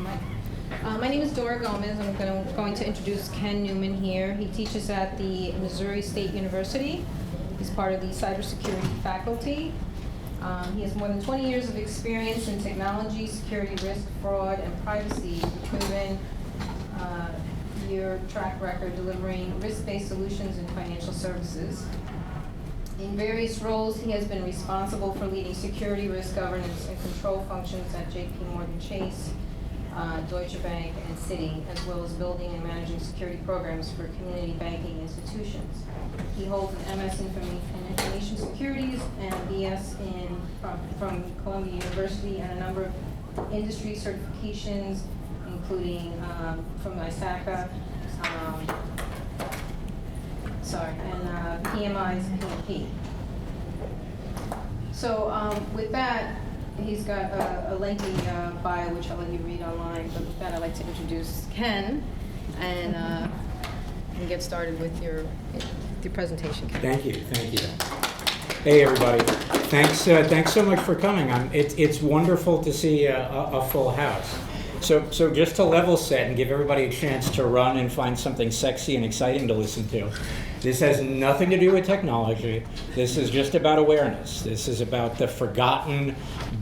My name is Dora Gomez. I'm going to introduce Ken Newman here. He teaches at the Missouri State University. He's part of the Cybersecurity Faculty. He has more than 20 years of experience in technology, security, risk, fraud, and privacy, proven year track record delivering risk-based solutions in financial services. In various roles, he has been responsible for leading security, risk, governance, and control functions at JP Morgan Chase, Deutsche Bank, and Citi, as well as building and managing security programs for community banking institutions. He holds an MS in Information Securities and a BS from Columbia University and a number of industry certifications, including from ISACA, and PMI's PMP. So with that, he's got a lengthy bio, which I'll let you read online, but with that, I'd like to introduce Ken and get started with your presentation, Ken. Thank you. Hey, everybody. Thanks so much for coming. It's wonderful to see a full house. So just to level set and give everybody a chance to run and find something sexy and exciting to listen to, this has nothing to do with technology. This is just about awareness. This is about the forgotten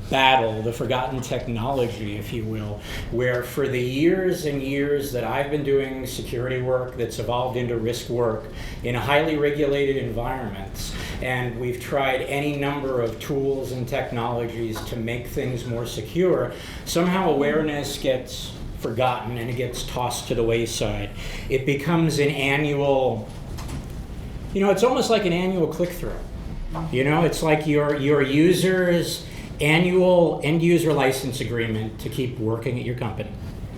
battle, the forgotten technology, if you will, where for the years and years that I've been doing security work that's evolved into risk work in highly regulated environments, and we've tried any number of tools and technologies to make things more secure, somehow awareness gets forgotten and it gets tossed to the wayside. It becomes an annual, it's almost like an annual click-through. It's like your user's annual end-user license agreement to keep working at your company,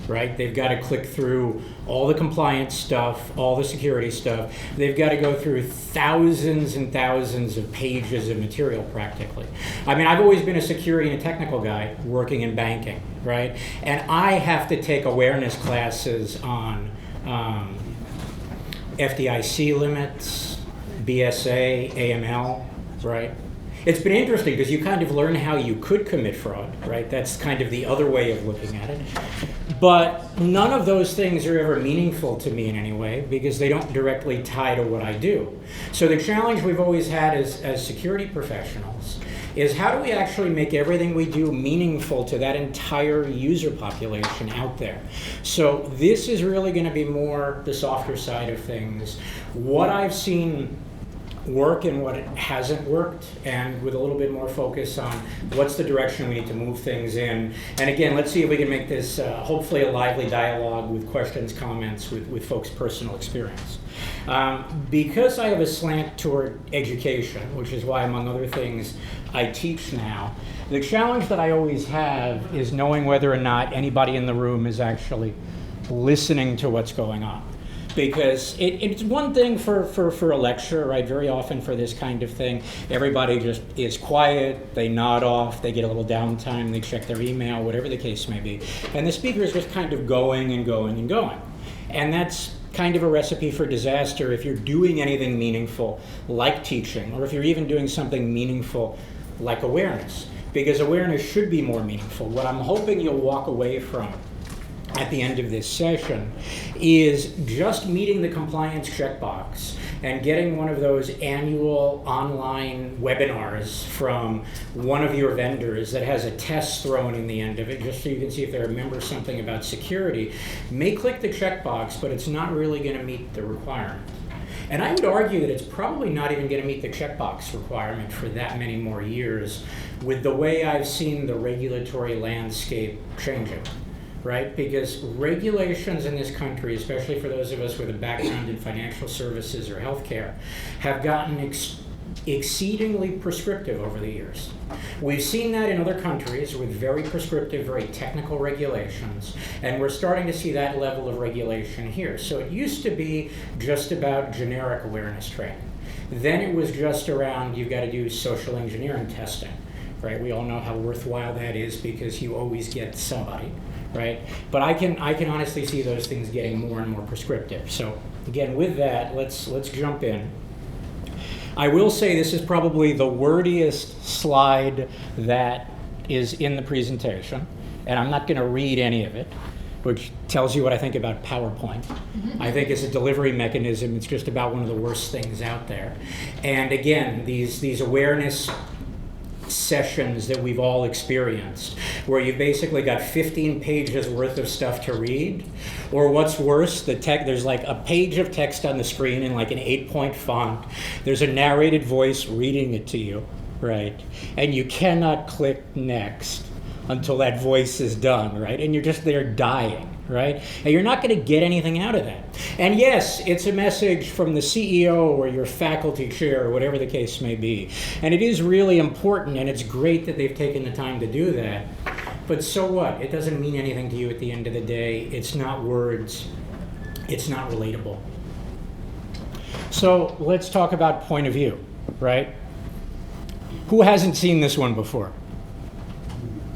right? They've got to click through all the compliance stuff, all the security stuff. They've got to go through thousands and thousands of pages of material practically. I've always been a security and technical guy working in banking, right? And I have to take awareness classes on FDIC limits, BSA, AML, right? It's been interesting because you kind of learn how you could commit fraud, right? That's kind of the other way of looking at it. But none of those things are ever meaningful to me in any way because they don't directly tie to what I do. So the challenge we've always had as security professionals is how do we actually make everything we do meaningful to that entire user population out there? So this is really going to be more the softer side of things. What I've seen work and what hasn't worked, and with a little bit more focus on what's the direction we need to move things in. And again, let's see if we can make this hopefully a lively dialogue with questions, comments, with folks' personal experience. Because I have a slant toward education, which is why, among other things, I teach now, the challenge that I always have is knowing whether or not anybody in the room is actually listening to what's going on. Because it's one thing for a lecture, right? Very often for this kind of thing, everybody just is quiet, they nod off, they get a little downtime, they check their email, whatever the case may be. And the speaker is just kind of going and going and going. And that's kind of a recipe for disaster if you're doing anything meaningful like teaching, or if you're even doing something meaningful like awareness. Because awareness should be more meaningful. What I'm hoping you'll walk away from at the end of this session is just meeting the compliance checkbox and getting one of those annual online webinars from one of your vendors that has a test thrown in the end of it, just so you can see if they remember something about security. May click the checkbox, but it's not really going to meet the requirement. And I would argue that it's probably not even going to meet the checkbox requirement for that many more years with the way I've seen the regulatory landscape changing. Right? Because regulations in this country, especially for those of us with a background in financial services or healthcare, have gotten exceedingly prescriptive over the years. We've seen that in other countries with very prescriptive, very technical regulations, and we're starting to see that level of regulation here. So it used to be just about generic awareness training. Then it was just around, you've got to do social engineering testing, right? We all know how worthwhile that is because you always get somebody. Right? But I can honestly see those things getting more and more prescriptive. So again, with that, let's jump in. I will say this is probably the wordiest slide that is in the presentation, and I'm not going to read any of it. which tells you what I think about PowerPoint. I think as a delivery mechanism, it's just about one of the worst things out there. And again, these awareness sessions that we've all experienced, where you basically got 15 pages worth of stuff to read, or what's worse, there's like a page of text on the screen in like an 8-point font. There's a narrated voice reading it to you, right? And you cannot click next until that voice is done, right? And you're just there dying, right? And you're not going to get anything out of that. And yes, it's a message from the CEO or your faculty chair or whatever the case may be. And it is really important, and it's great that they've taken the time to do that. But so what? It doesn't mean anything to you at the end of the day. It's not words. It's not relatable. So let's talk about point of view, right? Who hasn't seen this one before?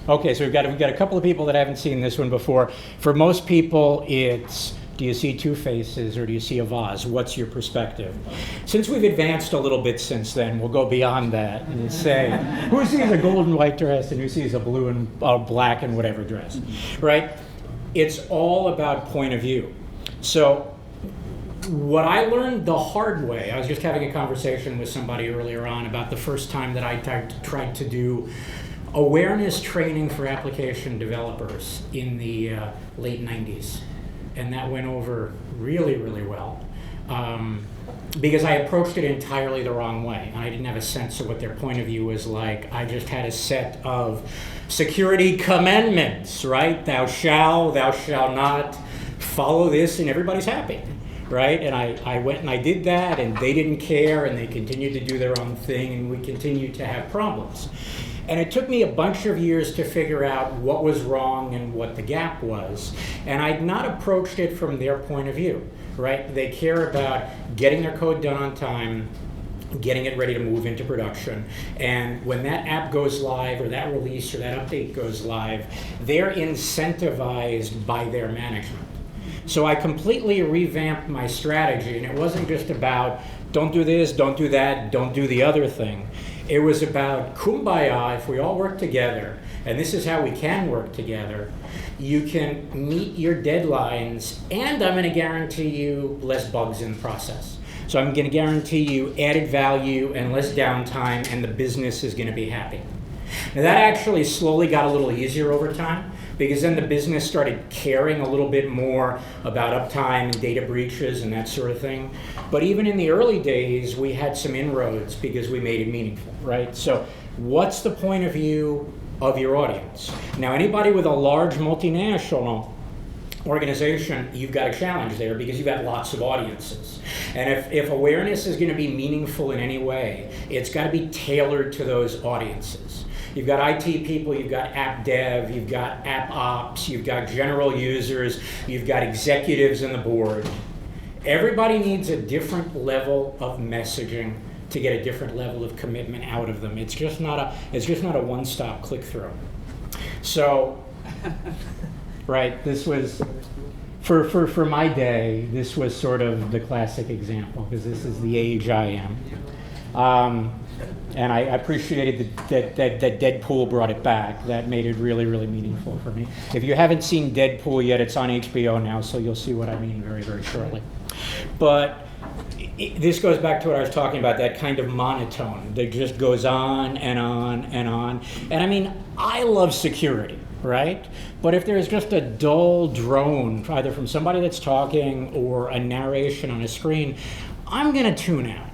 Okay, so we've got a couple of people that haven't seen this one before. For most people, it's, do you see two faces or do you see a vase? What's your perspective? Since we've advanced a little bit since then, we'll go beyond that and say, who sees a gold and white dress and who sees a blue and black and whatever dress, right? It's all about point of view. So what I learned the hard way, I was just having a conversation with somebody earlier on about the first time that I tried to do awareness training for application developers in the late 90s. And that went over really, really well. Because I approached it entirely the wrong way. And I didn't have a sense of what their point of view was like. I just had a set of security commandments, right? Thou shalt not, follow this, and everybody's happy, right? And I went and I did that, and they didn't care, and they continued to do their own thing, and we continued to have problems. And it took me a bunch of years to figure out what was wrong and what the gap was. And I'd not approached it from their point of view, right? They care about getting their code done on time, getting it ready to move into production. And when that app goes live, or that release or that update goes live, they're incentivized by their management. So I completely revamped my strategy, and it wasn't just about don't do this, don't do that, don't do the other thing. It was about kumbaya. If we all work together, and this is how we can work together, you can meet your deadlines, and I'm going to guarantee you less bugs in the process. So I'm going to guarantee you added value and less downtime, and the business is going to be happy. Now that actually slowly got a little easier over time, because then the business started caring a little bit more about uptime and data breaches and that sort of thing. But even in the early days, we had some inroads because we made it meaningful, right? So what's the point of view of your audience? Now, anybody with a large multinational organization, you've got a challenge there because you've got lots of audiences. And if awareness is going to be meaningful in any way, it's got to be tailored to those audiences. You've got IT people, you've got app dev, you've got app ops, you've got general users, you've got executives in the board. Everybody needs a different level of messaging to get a different level of commitment out of them. It's just not a one-stop click-through. So, right, this was, for my day, this was sort of the classic example, because this is the age I am. And I appreciated that Deadpool brought it back. That made it really, really meaningful for me. If you haven't seen Deadpool yet, it's on HBO now, so you'll see what I mean very, very shortly. But this goes back to what I was talking about, that kind of monotone that just goes on and on and on. And I mean, I love security, right? But if there's just a dull drone, either from somebody that's talking or a narration on a screen, I'm going to tune out.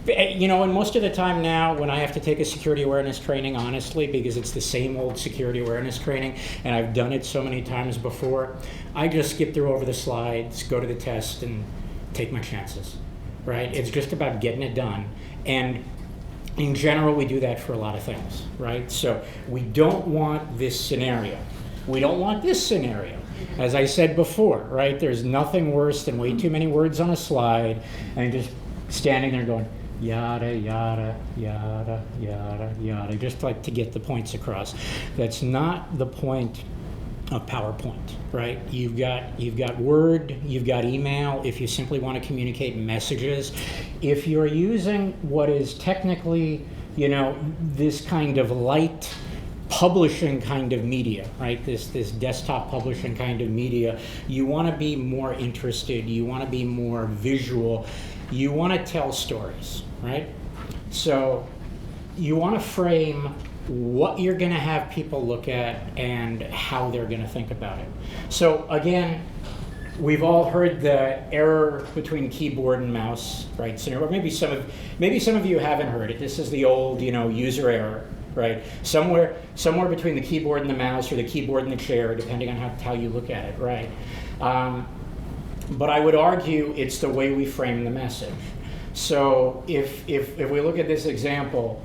You know, and most of the time now when I have to take a security awareness training, honestly, because it's the same old security awareness training, and I've done it so many times before, I just skip through over the slides, go to the test, and take my chances, right? It's just about getting it done. And in general, we do that for a lot of things, right? So we don't want this scenario. We don't want this scenario. As I said before, right? There's nothing worse than way too many words on a slide and just standing there going, yada, yada, yada, yada, yada, just like to get the points across. That's not the point of PowerPoint, right? You've got Word, you've got email, if you simply want to communicate messages. If you're using what is technically, you know, this kind of light publishing kind of media, right? This desktop publishing kind of media, you want to be more interested, you want to be more visual, you want to tell stories, right? So you want to frame what you're going to have people look at and how they're going to think about it. So again, we've all heard the error between keyboard and mouse, right? So, or maybe some of you haven't heard it. This is the old, user error, right? Somewhere between the keyboard and the mouse, or the keyboard and the chair, depending on how you look at it, right? But I would argue it's the way we frame the message. So if we look at this example,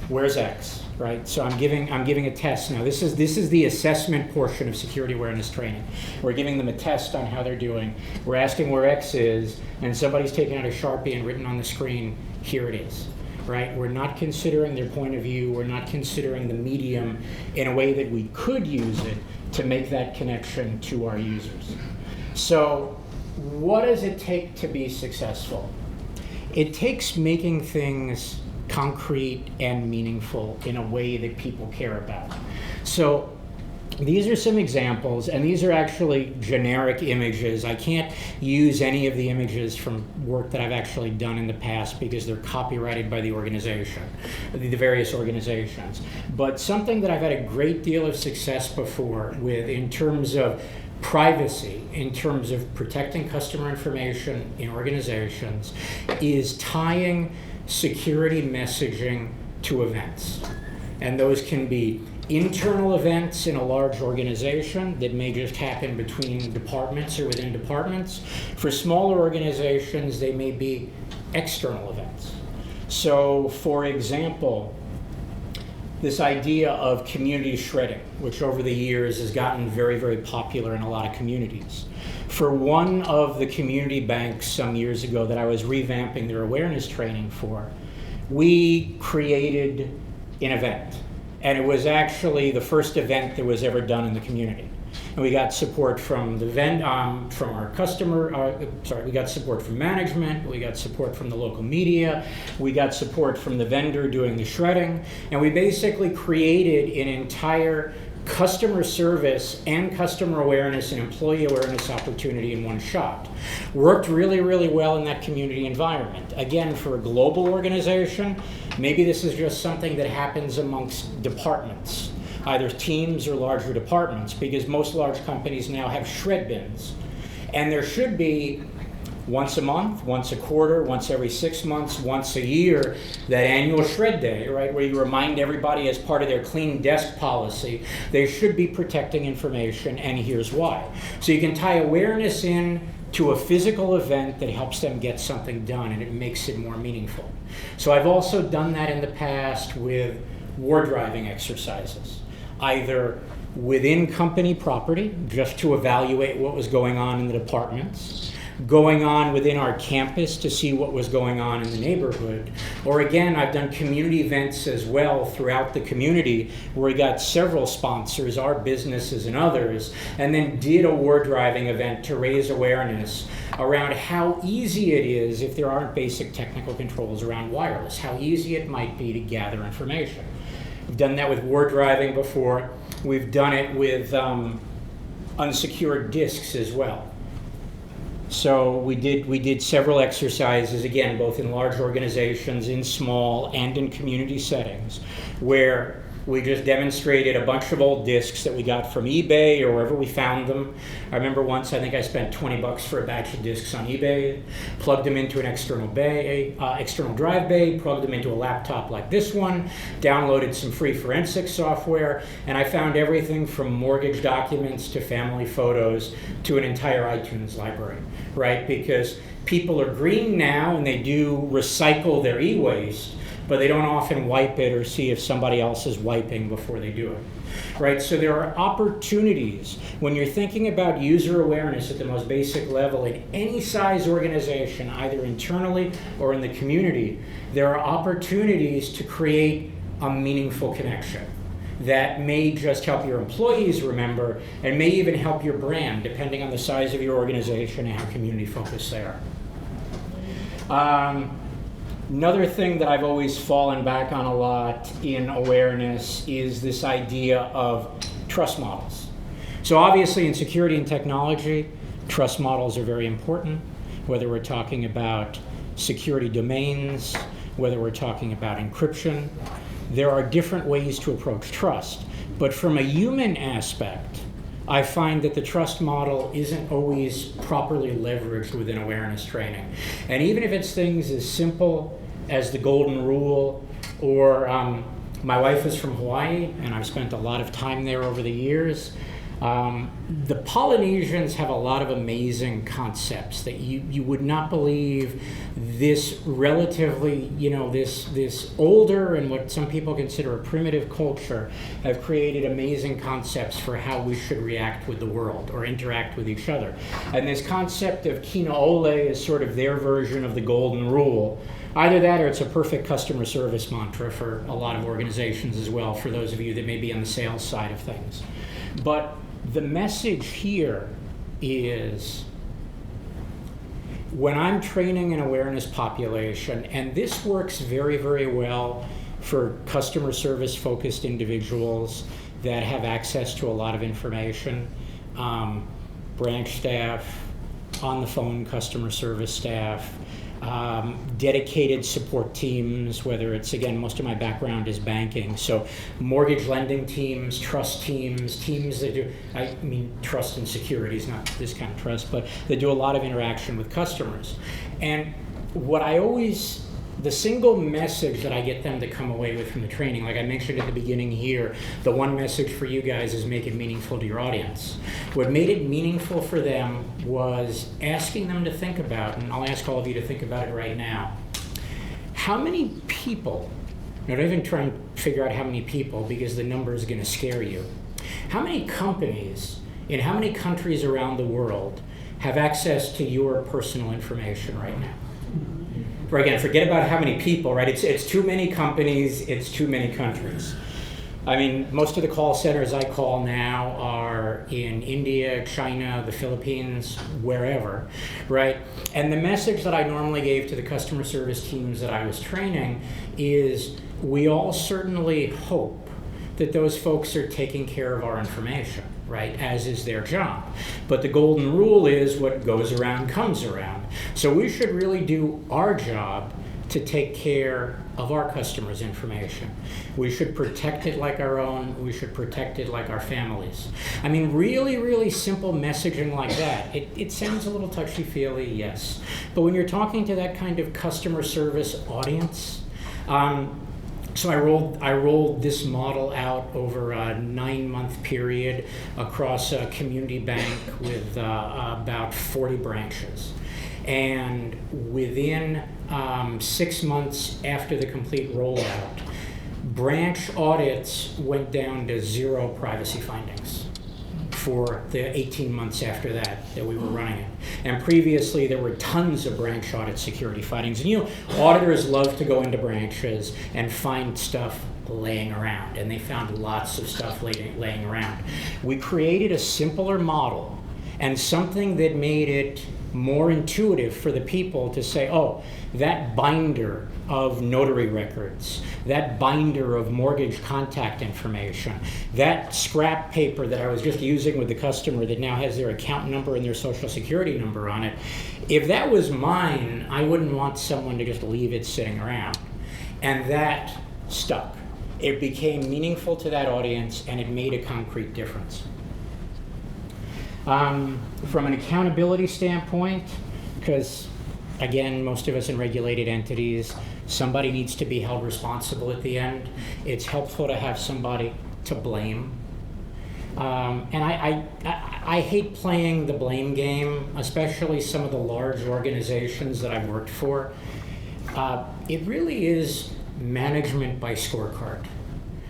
where's X, right? So I'm giving a test now. This is the assessment portion of security awareness training. We're giving them a test on how they're doing. We're asking where X is, and somebody's taken out a Sharpie and written on the screen, here it is. Right? We're not considering their point of view. We're not considering the medium in a way that we could use it to make that connection to our users. So what does it take to be successful? It takes making things concrete and meaningful in a way that people care about. So these are some examples, and these are actually generic images. I can't use any of the images from work that I've actually done in the past because they're copyrighted by the organization, the various organizations. But something that I've had a great deal of success before with in terms of privacy, in terms of protecting customer information in organizations, is tying security messaging to events. And those can be internal events in a large organization that may just happen between departments or within departments. For smaller organizations, they may be external events. So, for example, this idea of community shredding, which over the years has gotten very, very popular in a lot of communities. For one of the community banks some years ago that I was revamping their awareness training for, we created an event. And it was actually the first event that was ever done in the community. And we got support from the from our customer, we got support from management, we got support from the local media, we got support from the vendor doing the shredding, and we basically created an entire customer service and customer awareness and employee awareness opportunity in one shot. Worked really, really well in that community environment. Again, for a global organization, maybe this is just something that happens amongst departments, either teams or larger departments, because most large companies now have shred bins. And there should be once a month, once a quarter, once every 6 months, once a year, that annual shred day, right, where you remind everybody as part of their clean desk policy, they should be protecting information, and here's why. So you can tie awareness in to a physical event that helps them get something done, and it makes it more meaningful. So I've also done that in the past with war driving exercises, either within company property, just to evaluate what was going on in the departments, going on within our campus to see what was going on in the neighborhood. Or again, I've done community events as well throughout the community where we got several sponsors, our businesses and others, and then did a war driving event to raise awareness around how easy it is, if there aren't basic technical controls around wireless, how easy it might be to gather information. We've done that with war driving before. We've done it with unsecured disks as well. So we did several exercises, again, both in large organizations, in small, and in community settings, where we just demonstrated a bunch of old disks that we got from eBay or wherever we found them. I remember once, I think I spent $20 for a batch of disks on eBay, plugged them into an external drive bay, plugged them into a laptop like this one, downloaded some free forensic software, and I found everything from mortgage documents to family photos to an entire iTunes library, right? Because people are green now and they do recycle their e-waste, but they don't often wipe it or see if somebody else is wiping before they do it, right? So there are opportunities when you're thinking about user awareness at the most basic level in any size organization, either internally or in the community, there are opportunities to create a meaningful connection that may just help your employees remember and may even help your brand, depending on the size of your organization and how community focused they are. Another thing that I've always fallen back on a lot in awareness is this idea of trust models. So obviously in security and technology, trust models are very important, whether we're talking about security domains, whether we're talking about encryption. There are different ways to approach trust. But from a human aspect, I find that the trust model isn't always properly leveraged within awareness training. And even if it's things as simple as the golden rule, or my wife is from Hawaii, and I've spent a lot of time there over the years. The Polynesians have a lot of amazing concepts that you would not believe. This relatively, this older and what some people consider a primitive culture have created amazing concepts for how we should react with the world or interact with each other. And this concept of kina ole is sort of their version of the golden rule. Either that or it's a perfect customer service mantra for a lot of organizations as well, for those of you that may be on the sales side of things. But the message here is, when I'm training an awareness population, and this works very, very well for customer service focused individuals that have access to a lot of information, branch staff, on the phone customer service staff, dedicated support teams, whether it's, again, most of my background is banking, so mortgage lending teams, trust teams, teams that do, I mean trust and securities, not this kind of trust, but they do a lot of interaction with customers. And what I always, the single message that I get them to come away with from the training, like I mentioned at the beginning here, the one message for you guys is make it meaningful to your audience. What made it meaningful for them was asking them to think about, and I'll ask all of you to think about it right now, how many people, now don't even try and figure out how many people because the number is going to scare you, how many companies in how many countries around the world have access to your personal information right now? Or again, forget about how many people, right? It's too many companies, it's too many countries. I mean, most of the call centers I call now are in India, China, the Philippines, wherever, right? And the message that I normally gave to the customer service teams that I was training is, we all certainly hope that those folks are taking care of our information, right, as is their job. But the golden rule is what goes around comes around. So we should really do our job to take care of our customers' information. We should protect it like our own. We should protect it like our families. I mean, really, really simple messaging like that. It sounds a little touchy-feely, yes. But when you're talking to that kind of customer service audience, so I rolled this model out over a 9-month period across a community bank with about 40 branches. And within 6 months after the complete rollout, branch audits went down to 0 privacy findings for the 18 months after that we were running it. And previously there were tons of branch audit security findings. And auditors love to go into branches and find stuff laying around, and they found lots of stuff laying around. We created a simpler model and something that made it more intuitive for the people to say, oh, that binder of notary records, that binder of mortgage contact information, that scrap paper that I was just using with the customer that now has their account number and their social security number on it, if that was mine, I wouldn't want someone to just leave it sitting around. And that stuck. It became meaningful to that audience, and it made a concrete difference. From an accountability standpoint, because again, most of us in regulated entities, somebody needs to be held responsible at the end. It's helpful to have somebody to blame. And I hate playing the blame game, especially some of the large organizations that I've worked for. It really is management by scorecard.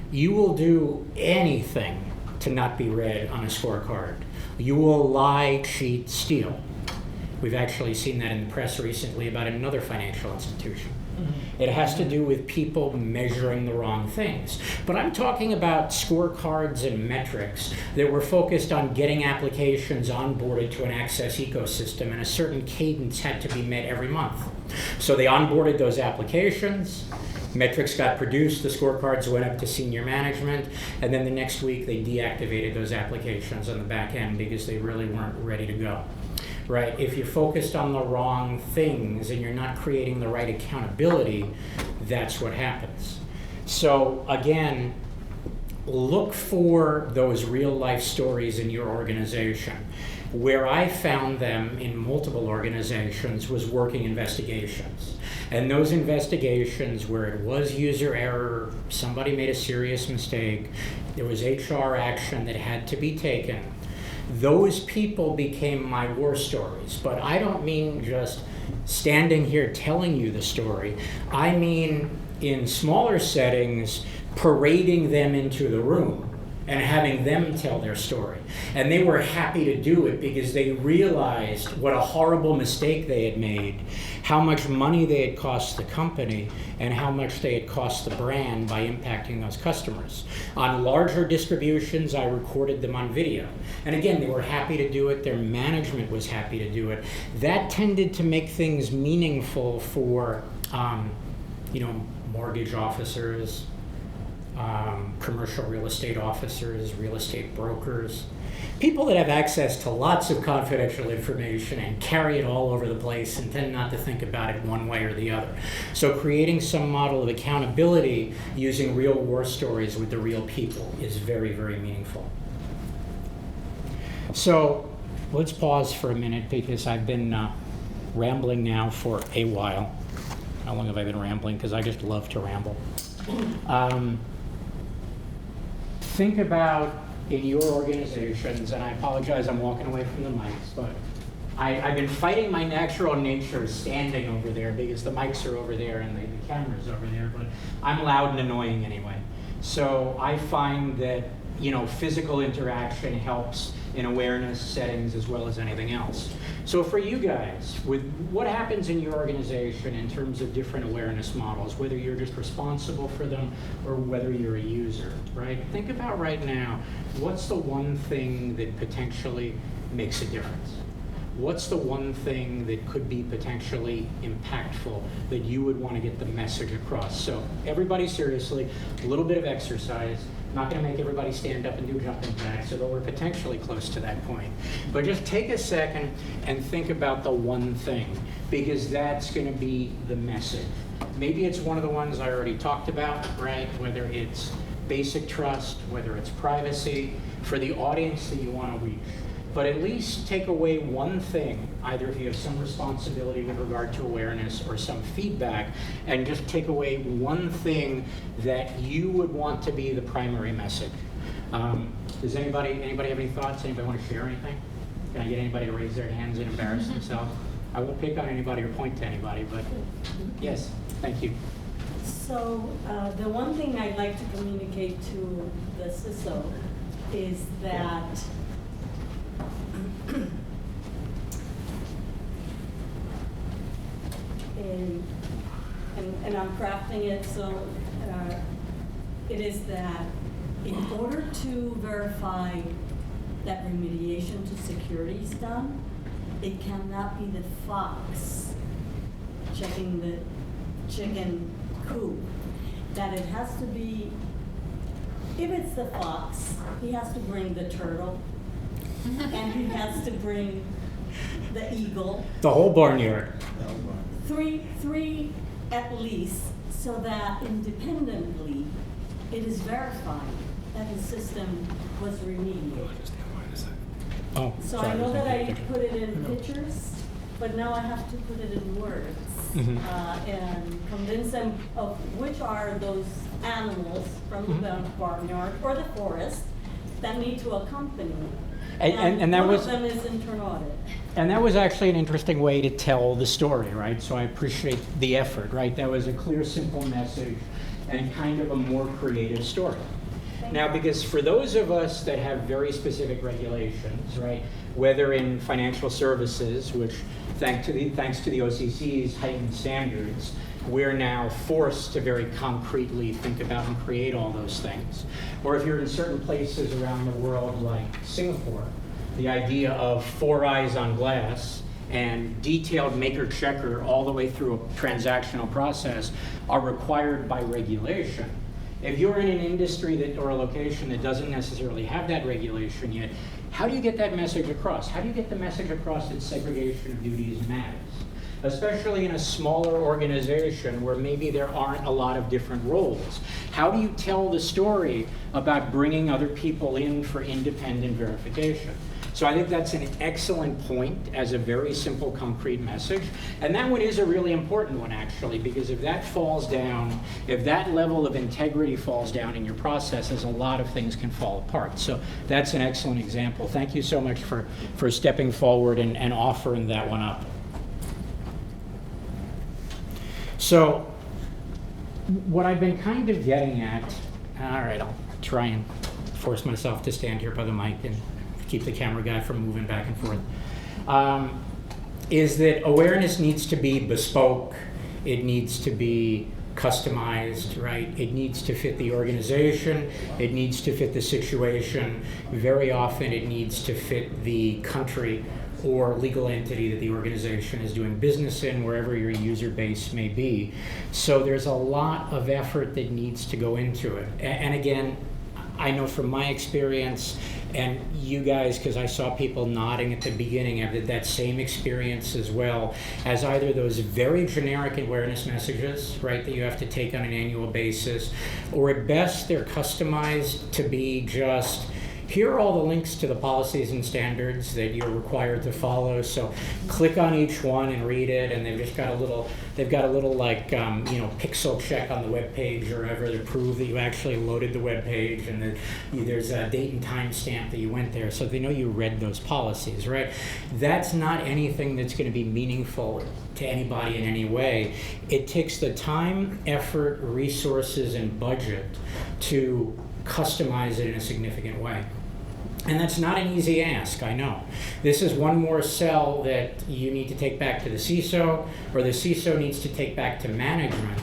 You will do anything to not be read on a scorecard. You will lie, cheat, steal. We've actually seen that in the press recently about another financial institution. It has to do with people measuring the wrong things. But I'm talking about scorecards and metrics that were focused on getting applications onboarded to an Access ecosystem, and a certain cadence had to be met every month. So they onboarded those applications, metrics got produced, the scorecards went up to senior management, and then the next week they deactivated those applications on the back end because they really weren't ready to go. Right? If you're focused on the wrong things and you're not creating the right accountability, that's what happens. So again, look for those real life stories in your organization. Where I found them in multiple organizations was working investigations. And those investigations where it was user error, somebody made a serious mistake, there was HR action that had to be taken, those people became my war stories. But I don't mean just standing here telling you the story. I mean in smaller settings, parading them into the room and having them tell their story. And they were happy to do it because they realized what a horrible mistake they had made, how much money they had cost the company, and how much they had cost the brand by impacting those customers. On larger distributions, I recorded them on video. And again, they were happy to do it, their management was happy to do it. That tended to make things meaningful for mortgage officers, commercial real estate officers, real estate brokers, people that have access to lots of confidential information and carry it all over the place and tend not to think about it one way or the other. So creating some model of accountability using real war stories with the real people is very, very meaningful. So let's pause for a minute because I've been rambling now for a while. How long have I been rambling? Because I just love to ramble. Think about in your organizations, and I apologize, I'm walking away from the mics, but I've been fighting my natural nature standing over there because the mics are over there and the camera's over there, but I'm loud and annoying anyway. So I find that physical interaction helps in awareness settings as well as anything else. So for you guys, with what happens in your organization in terms of different awareness models, whether you're just responsible for them or whether you're a user, right? Think about right now, what's the one thing that potentially makes a difference? What's the one thing that could be potentially impactful that you would want to get the message across? So everybody seriously, a little bit of exercise. Not going to make everybody stand up and do jumping jacks, although we're potentially close to that point. But just take a second and think about the one thing, because that's going to be the message. Maybe it's one of the ones I already talked about, right? Whether it's basic trust, whether it's privacy, for the audience that you want to reach. But at least take away one thing, either if you have some responsibility with regard to awareness or some feedback, and just take away one thing that you would want to be the primary message. Does anybody have any thoughts? Anybody want to share anything? Can I get anybody to raise their hands and embarrass themselves? I won't pick on anybody or point to anybody, but yes, thank you. So the one thing I'd like to communicate to the CISO is that and I'm crafting it so it is that in order to verify that remediation to security is done, it cannot be the fox checking the chicken coop. That it has to be, if it's the fox, he has to bring the turtle, and he has to bring the eagle. The whole barnyard. Three at least, so that independently it is verified that his system was remediated. Oh, So sorry, I know was that I thinking. put it in pictures, but now I have to put it in words and convince them of which are those animals from the barnyard or the forest that need to accompany. And that one was, of them is internal audit. and that was actually an interesting way to tell the story, right? So I appreciate the effort, right? That was a clear, simple message and kind of a more creative story. Now, because for those of us that have very specific regulations, right, whether in financial services, which thanks to the OCC's heightened standards, we're now forced to very concretely think about and create all those things. Or if you're in certain places around the world like Singapore, the idea of 4 eyes on glass and detailed maker-checker all the way through a transactional process are required by regulation. If you're in an industry that, or a location that doesn't necessarily have that regulation yet, how do you get that message across? How do you get the message across that segregation of duties matters? Especially in a smaller organization where maybe there aren't a lot of different roles. How do you tell the story about bringing other people in for independent verification? So I think that's an excellent point as a very simple, concrete message. And that one is a really important one, actually, because if that falls down, if that level of integrity falls down in your processes, a lot of things can fall apart. So that's an excellent example. Thank you so much for stepping forward and offering that one up. So what I've been kind of getting at, all right, I'll try and force myself to stand here by the mic and keep the camera guy from moving back and forth, is that awareness needs to be bespoke, it needs to be customized, right? It needs to fit the organization, it needs to fit the situation. Very often it needs to fit the country or legal entity that the organization is doing business in, wherever your user base may be. So there's a lot of effort that needs to go into it. And again, I know from my experience, and you guys, because I saw people nodding at the beginning, have that same experience as well, as either those very generic awareness messages, right, that you have to take on an annual basis, or at best they're customized to be just, here are all the links to the policies and standards that you're required to follow. So click on each one and read it, and they've just got a little, like pixel check on the web page or whatever to prove that you actually loaded the web page, and that there's a date and time stamp that you went there, so they know you read those policies, right? That's not anything that's going to be meaningful to anybody in any way. It takes the time, effort, resources, and budget to customize it in a significant way. And that's not an easy ask, I know. This is one more cell that you need to take back to the CISO, or the CISO needs to take back to management,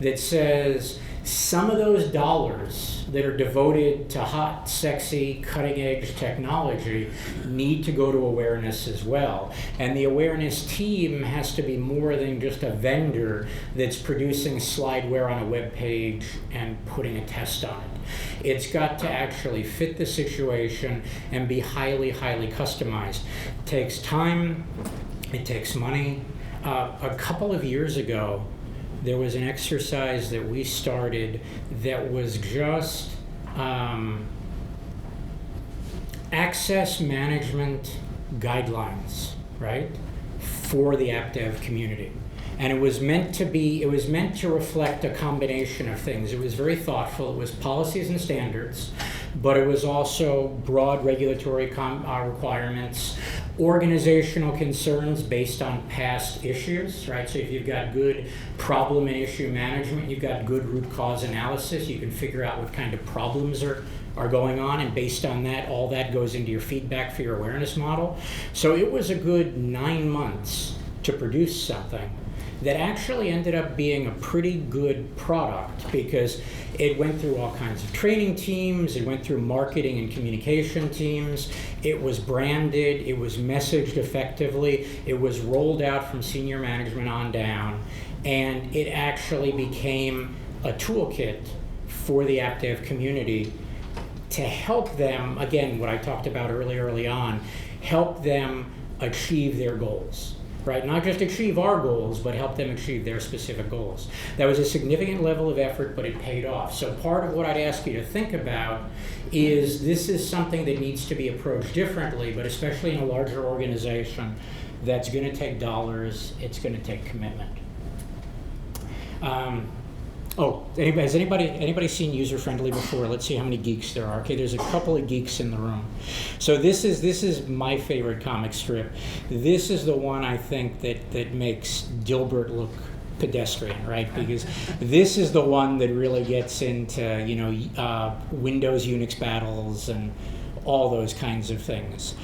that says some of those dollars that are devoted to hot, sexy, cutting-edge technology need to go to awareness as well. And the awareness team has to be more than just a vendor that's producing slideware on a web page and putting a test on it. It's got to actually fit the situation and be highly, highly customized. It takes time, it takes money. A couple of years ago, there was an exercise that we started that was just access management guidelines, right, for the app dev community. And it was meant to reflect a combination of things. It was very thoughtful. It was policies and standards, but it was also broad regulatory requirements, organizational concerns based on past issues, right? So if you've got good problem and issue management, you've got good root cause analysis, you can figure out what kind of problems are going on, and based on that, all that goes into your feedback for your awareness model. So it was a good 9 months to produce something that actually ended up being a pretty good product, because it went through all kinds of training teams, it went through marketing and communication teams, it was branded, it was messaged effectively, it was rolled out from senior management on down, and it actually became a toolkit for the app dev community to help them, again, what I talked about early on, help them achieve their goals. Right? Not just achieve our goals, but help them achieve their specific goals. That was a significant level of effort, but it paid off. So part of what I'd ask you to think about is this is something that needs to be approached differently, but especially in a larger organization, that's going to take dollars, it's going to take commitment. Has anybody seen user-friendly before? Let's see how many geeks there are. Okay, there's a couple of geeks in the room. So this is my favorite comic strip. This is the one I think that makes Dilbert look pedestrian, right? Because this is the one that really gets into Windows Unix battles and all those kinds of things.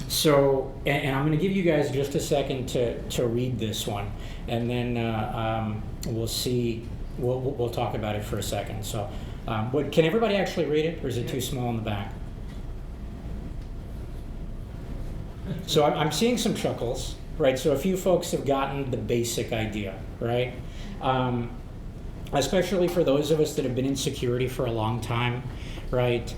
So, and I'm going to give you guys just a second to read this one, and then we'll see. We'll talk about it for a second. So, can everybody actually read it, or is it too small in the back? So I'm seeing some chuckles, right? So a few folks have gotten the basic idea, right? Especially for those of us that have been in security for a long time, right?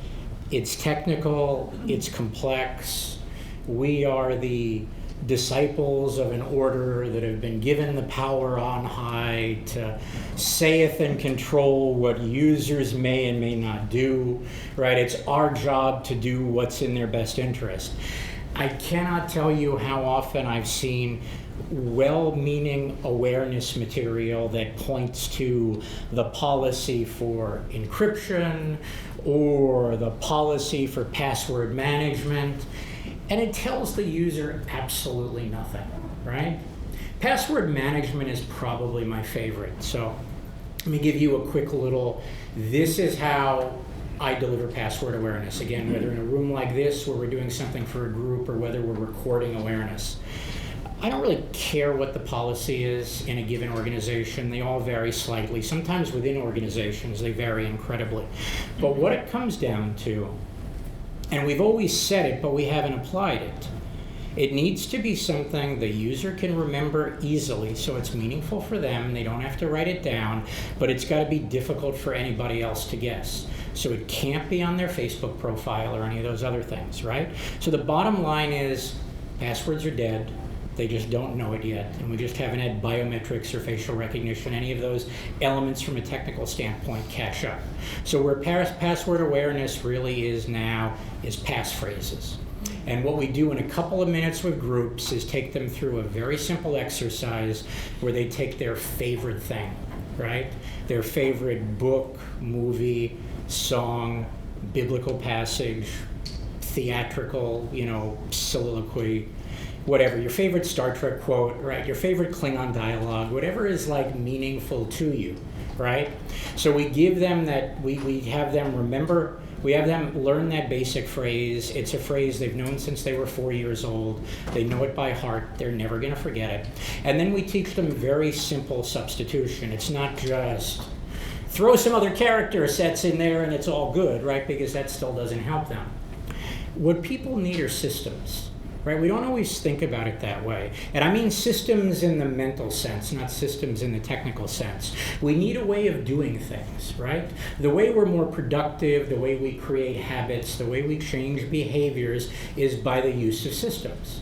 It's technical, it's complex. We are the disciples of an order that have been given the power on high to saith and control what users may and may not do, right? It's our job to do what's in their best interest. I cannot tell you how often I've seen well-meaning awareness material that points to the policy for encryption or the policy for password management, and it tells the user absolutely nothing, right? Password management is probably my favorite. So let me give you a quick little, this is how I deliver password awareness. Again, whether in a room like this where we're doing something for a group or whether we're recording awareness. I don't really care what the policy is in a given organization. They all vary slightly. Sometimes within organizations, they vary incredibly. But what it comes down to, and we've always said it, but we haven't applied it, it needs to be something the user can remember easily so it's meaningful for them. They don't have to write it down, but it's got to be difficult for anybody else to guess. So it can't be on their Facebook profile or any of those other things, right? So the bottom line is passwords are dead. They just don't know it yet, and we just haven't had biometrics or facial recognition, any of those elements from a technical standpoint catch up. So where password awareness really is now is passphrases. And what we do in a couple of minutes with groups is take them through a very simple exercise where they take their favorite thing, right? Their favorite book, movie, song, biblical passage, theatrical, soliloquy, whatever, your favorite Star Trek quote, right? Your favorite Klingon dialogue, whatever is like meaningful to you, right? So we give them that, we have them remember, we have them learn that basic phrase. It's a phrase they've known since they were 4 years old. They know it by heart. They're never going to forget it. And then we teach them very simple substitution. It's not just throw some other character sets in there and it's all good, right? Because that still doesn't help them. What people need are systems. Right? We don't always think about it that way. And I mean systems in the mental sense, not systems in the technical sense. We need a way of doing things, right? The way we're more productive, the way we create habits, the way we change behaviors is by the use of systems.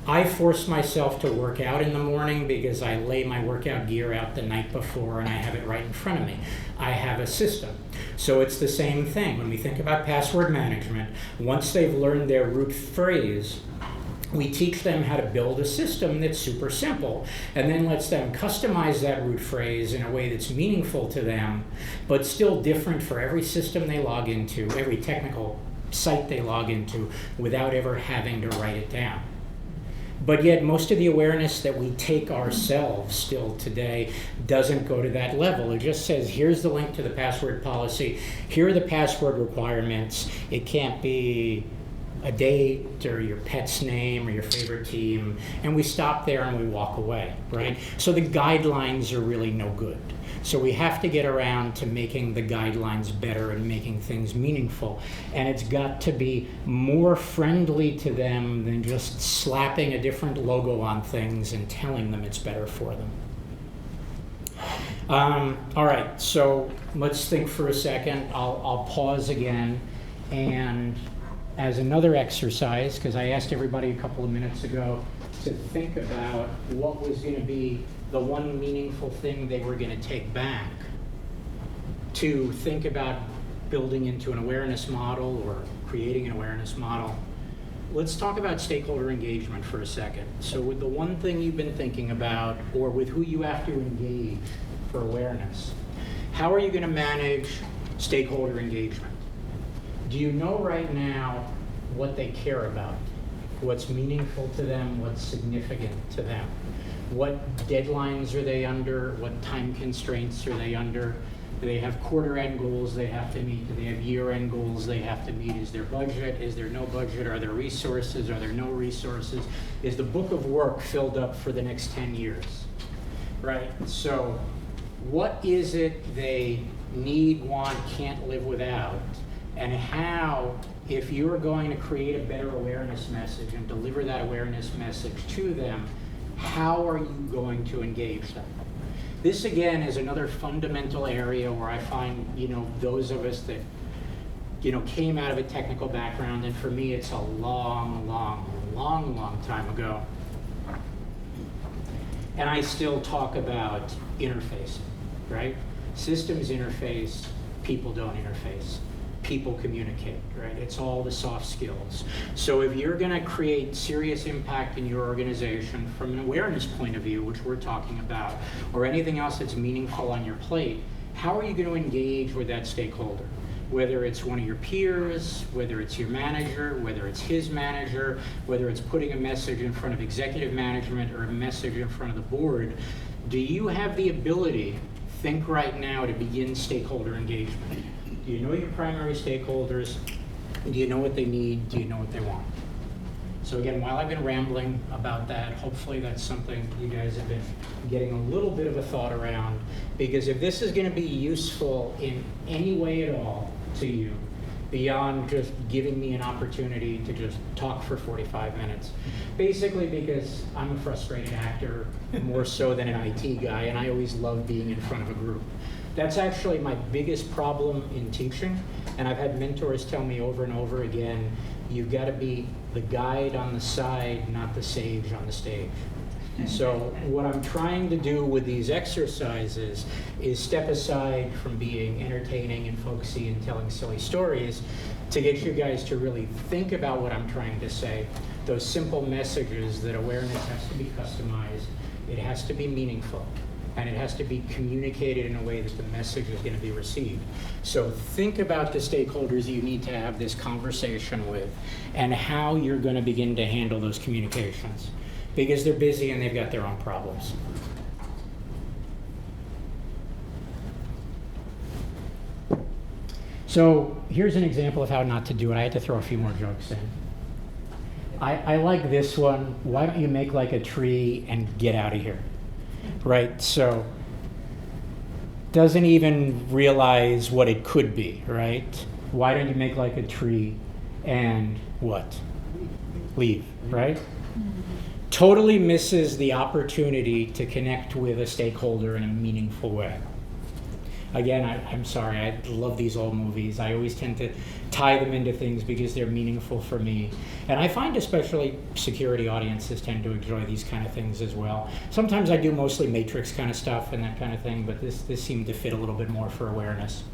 I force myself to work out in the morning because I lay my workout gear out the night before and I have it right in front of me. I have a system. So it's the same thing. When we think about password management, once they've learned their root phrase, we teach them how to build a system that's super simple and then lets them customize that root phrase in a way that's meaningful to them, but still different for every system they log into, every technical site they log into, without ever having to write it down. But yet most of the awareness that we take ourselves still today doesn't go to that level. It just says, here's the link to the password policy. Here are the password requirements. It can't be a date or your pet's name or your favorite team. And we stop there and we walk away, right? So the guidelines are really no good. So we have to get around to making the guidelines better and making things meaningful. And it's got to be more friendly to them than just slapping a different logo on things and telling them it's better for them. All right, so let's think for a second. I'll pause again. And as another exercise, because I asked everybody a couple of minutes ago to think about what was going to be the one meaningful thing they were going to take back, to think about building into an awareness model or creating an awareness model. Let's talk about stakeholder engagement for a second. So with the one thing you've been thinking about, or with who you have to engage for awareness, how are you going to manage stakeholder engagement? Do you know right now what they care about? What's meaningful to them? What's significant to them? What deadlines are they under? What time constraints are they under? Do they have quarter-end goals they have to meet? Do they have year-end goals they have to meet? Is there budget? Is there no budget? Are there resources? Are there no resources? Is the book of work filled up for the next 10 years? Right? So what is it they need, want, can't live without? And how, if you're going to create a better awareness message and deliver that awareness message to them, how are you going to engage them? This again is another fundamental area where I find, those of us that, came out of a technical background, and for me it's a long time ago. And I still talk about interfacing, right? Systems interface, people don't interface. People communicate, right? It's all the soft skills. So if you're gonna create serious impact in your organization from an awareness point of view, which we're talking about, or anything else that's meaningful on your plate, how are you gonna engage with that stakeholder? Whether it's one of your peers, whether it's your manager, whether it's his manager, whether it's putting a message in front of executive management or a message in front of the board, do you have the ability, think right now, to begin stakeholder engagement? Do you know your primary stakeholders? Do you know what they need? Do you know what they want? So again, while I've been rambling about that, hopefully that's something you guys have been getting a little bit of a thought around, because if this is going to be useful in any way at all to you, beyond just giving me an opportunity to just talk for 45 minutes, basically because I'm a frustrated actor more so than an IT guy, and I always love being in front of a group. That's actually my biggest problem in teaching, and I've had mentors tell me over and over again, you've got to be the guide on the side, not the sage on the stage. So what I'm trying to do with these exercises is step aside from being entertaining and folksy and telling silly stories to get you guys to really think about what I'm trying to say. Those simple messages that awareness has to be customized, it has to be meaningful, and it has to be communicated in a way that the message is going to be received. So think about the stakeholders you need to have this conversation with and how you're going to begin to handle those communications, because they're busy and they've got their own problems. So here's an example of how not to do it. I had to throw a few more jokes in. I like this one. Why don't you make like a tree and get out of here? Right, so doesn't even realize what it could be, right? Why don't you make like a tree and what? Leave, right? Totally misses the opportunity to connect with a stakeholder in a meaningful way. Again, I'm sorry, I love these old movies. I always tend to tie them into things because they're meaningful for me. And I find especially security audiences tend to enjoy these kind of things as well. Sometimes I do mostly matrix kind of stuff and that kind of thing, but this seemed to fit a little bit more for awareness.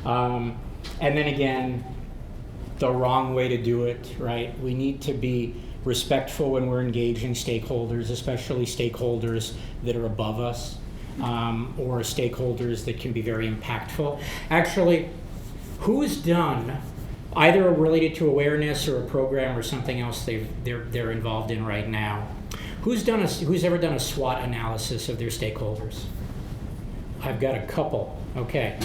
And then again, the wrong way to do it, right? We need to be respectful when we're engaging stakeholders, especially stakeholders that are above us. Or stakeholders that can be very impactful. Actually, who's done, either related to awareness or a program or something else they're involved in right now, who's ever done a SWOT analysis of their stakeholders? I've got a couple. Okay.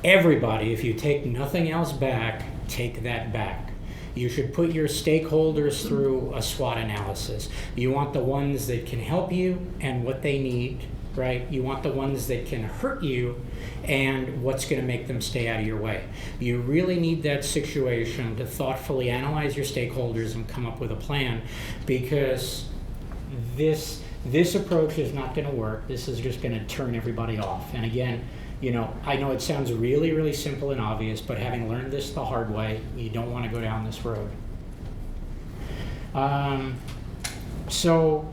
Everybody, if you take nothing else back, take that back. You should put your stakeholders through a SWOT analysis. You want the ones that can help you and what they need, right? You want the ones that can hurt you and what's going to make them stay out of your way. You really need that situation to thoughtfully analyze your stakeholders and come up with a plan, because this approach is not going to work. This is just going to turn everybody off. And again, I know it sounds really, really simple and obvious, but having learned this the hard way, you don't want to go down this road. So,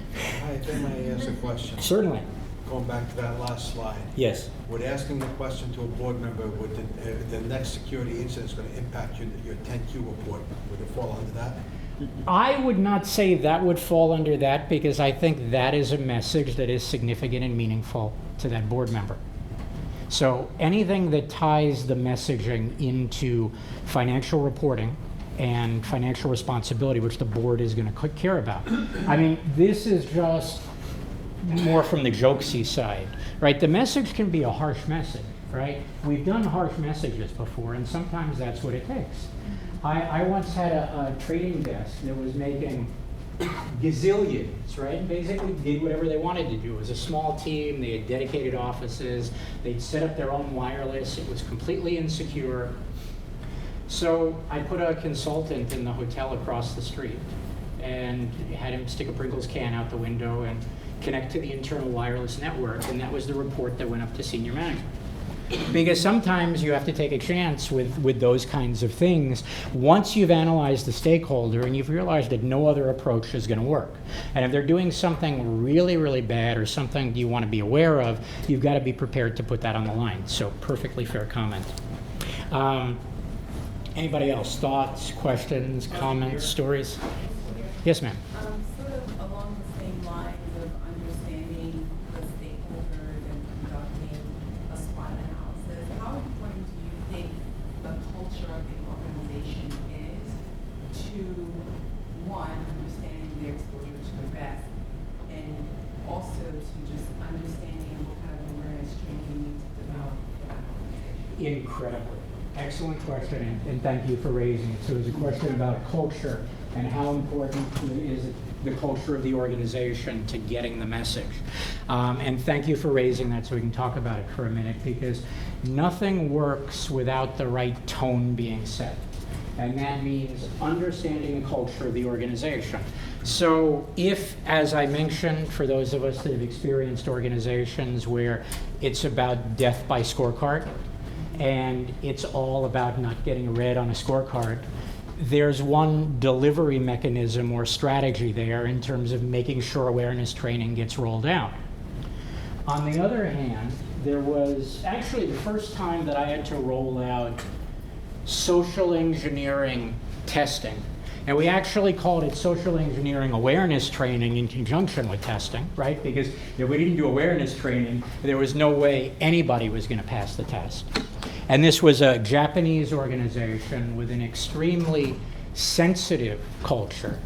If I may ask a question. Certainly. Going back to that last slide. Yes. Would asking the question to a board member, would the next security incident is going to impact your 10Q report, would it fall under that? I would not say that would fall under that, because I think that is a message that is significant and meaningful to that board member. So anything that ties the messaging into financial reporting and financial responsibility, which the board is going to care about. I mean, this is just more from the jokesy side, right? The message can be a harsh message. right? We've done harsh messages before, and sometimes that's what it takes. I once had a trading desk that was making gazillions, right? Basically did whatever they wanted to do. It was a small team, they had dedicated offices, they'd set up their own wireless, it was completely insecure. So I put a consultant in the hotel across the street and had him stick a Pringles can out the window and connect to the internal wireless network, and that was the report that went up to senior management. Because sometimes you have to take a chance with those kinds of things once you've analyzed the stakeholder and you've realized that no other approach is going to work. And if they're doing something really, really bad or something you want to be aware of, you've got to be prepared to put that on the line. So perfectly fair comment. Anybody else? Thoughts, questions, comments, stories? Yes, ma'am. Sort of along the same lines of understanding the stakeholders and conducting a SWOT analysis, how important do you think the culture of the organization is to, one, understanding their exposure to the best, and also to just understanding what kind of awareness training you need to develop for that organization? Incredibly. Excellent question, and thank you for raising it. So it's a question about culture and how important is the culture of the organization to getting the message. And thank you for raising that so we can talk about it for a minute, because nothing works without the right tone being set. And that means understanding the culture of the organization. So if, as I mentioned, for those of us that have experienced organizations where it's about death by scorecard, and it's all about not getting red on a scorecard, there's one delivery mechanism or strategy there in terms of making sure awareness training gets rolled out. On the other hand, there was actually the first time that I had to roll out social engineering testing. And we actually called it social engineering awareness training in conjunction with testing, right? Because if we didn't do awareness training, there was no way anybody was going to pass the test. And this was a Japanese organization with an extremely sensitive culture.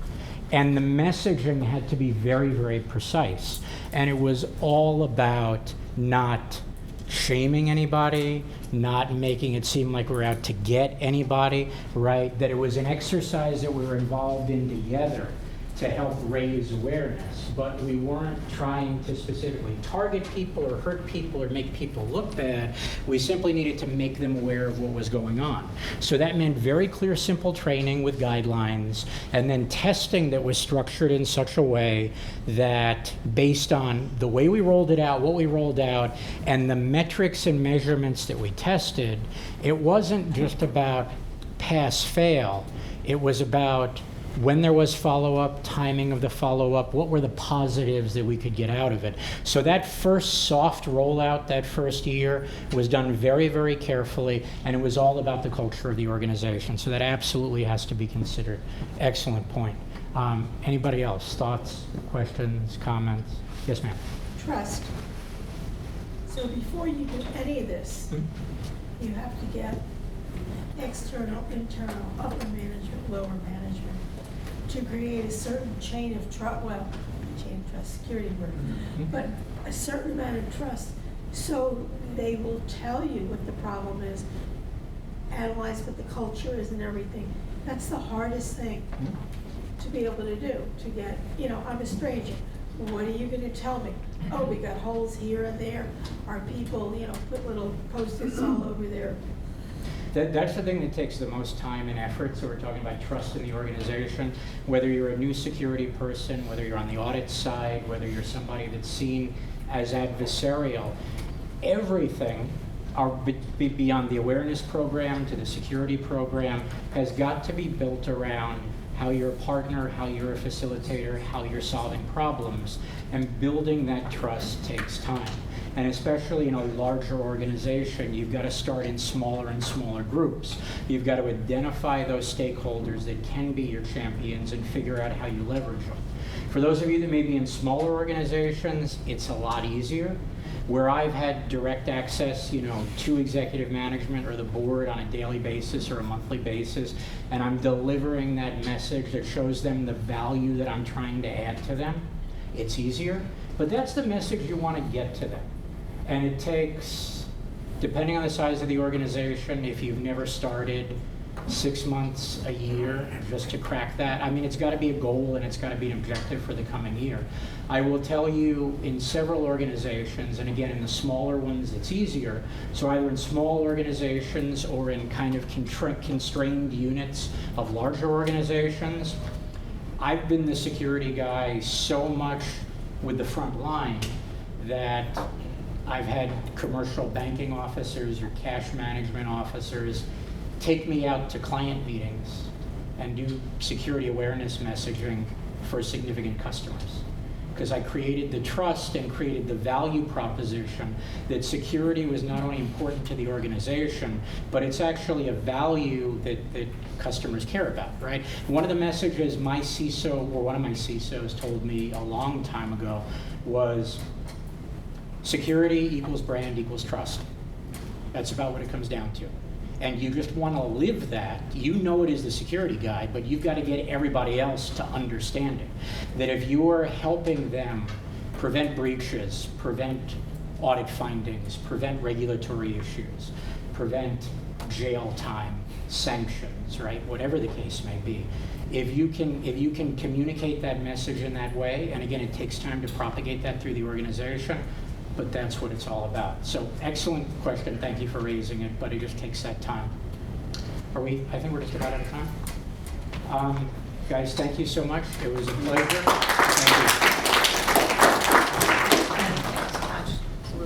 And the messaging had to be very, very precise. And it was all about not shaming anybody, not making it seem like we're out to get anybody, right? That it was an exercise that we were involved in together to help raise awareness, but we weren't trying to specifically target people or hurt people or make people look bad. We simply needed to make them aware of what was going on. So that meant very clear, simple training with guidelines, and then testing that was structured in such a way that based on the way we rolled it out, what we rolled out, and the metrics and measurements that we tested, it wasn't just about pass-fail. It was about when there was follow-up, timing of the follow-up, what were the positives that we could get out of it. So that first soft rollout, that first year, was done very, very carefully, and it was all about the culture of the organization. So that absolutely has to be considered. Excellent point. Anybody else? Thoughts, questions, comments? Yes, ma'am. Trust. So before you do any of this, you have to get external, internal, upper management, lower management, to create a certain chain of trust, chain of trust, security word, but a certain amount of trust, so they will tell you what the problem is, analyze what the culture is and everything. That's the hardest thing to be able to do, to get, I'm a stranger. What are you going to tell me? Oh, we got holes here and there. Our people, put little post-its all over there. That's the thing that takes the most time and effort. So we're talking about trust in the organization. Whether you're a new security person, whether you're on the audit side, whether you're somebody that's seen as adversarial, everything beyond the awareness program to the security program has got to be built around how you're a partner, how you're a facilitator, how you're solving problems. And building that trust takes time. And especially in a larger organization, you've got to start in smaller and smaller groups. You've got to identify those stakeholders that can be your champions and figure out how you leverage them. For those of you that may be in smaller organizations, it's a lot easier. Where I've had direct access, to executive management or the board on a daily basis or a monthly basis, and I'm delivering that message that shows them the value that I'm trying to add to them, it's easier. But that's the message you want to get to them. And it takes depending on the size of the organization, if you've never started, 6 months, a year, just to crack that. I mean, it's got to be a goal and it's got to be an objective for the coming year. I will tell you, in several organizations, and again, in the smaller ones, it's easier. So either in small organizations or in kind of constrained units of larger organizations, I've been the security guy so much with the front line that I've had commercial banking officers or cash management officers take me out to client meetings and do security awareness messaging for significant customers. Because I created the trust and created the value proposition that security was not only important to the organization, but it's actually a value that customers care about, right? One of the messages my CISO, or one of my CISOs told me a long time ago was, security equals brand equals trust. That's about what it comes down to. And you just want to live that. You know it is the security guy, but you've got to get everybody else to understand it. That if you are helping them prevent breaches, prevent audit findings, prevent regulatory issues, prevent jail time, sanctions, right? Whatever the case may be. If you can communicate that message in that way, and again, it takes time to propagate that through the organization, but that's what it's all about. So excellent question, thank you for raising it, but it just takes that time. I think we're just about out of time. Guys, thank you so much. It was a pleasure.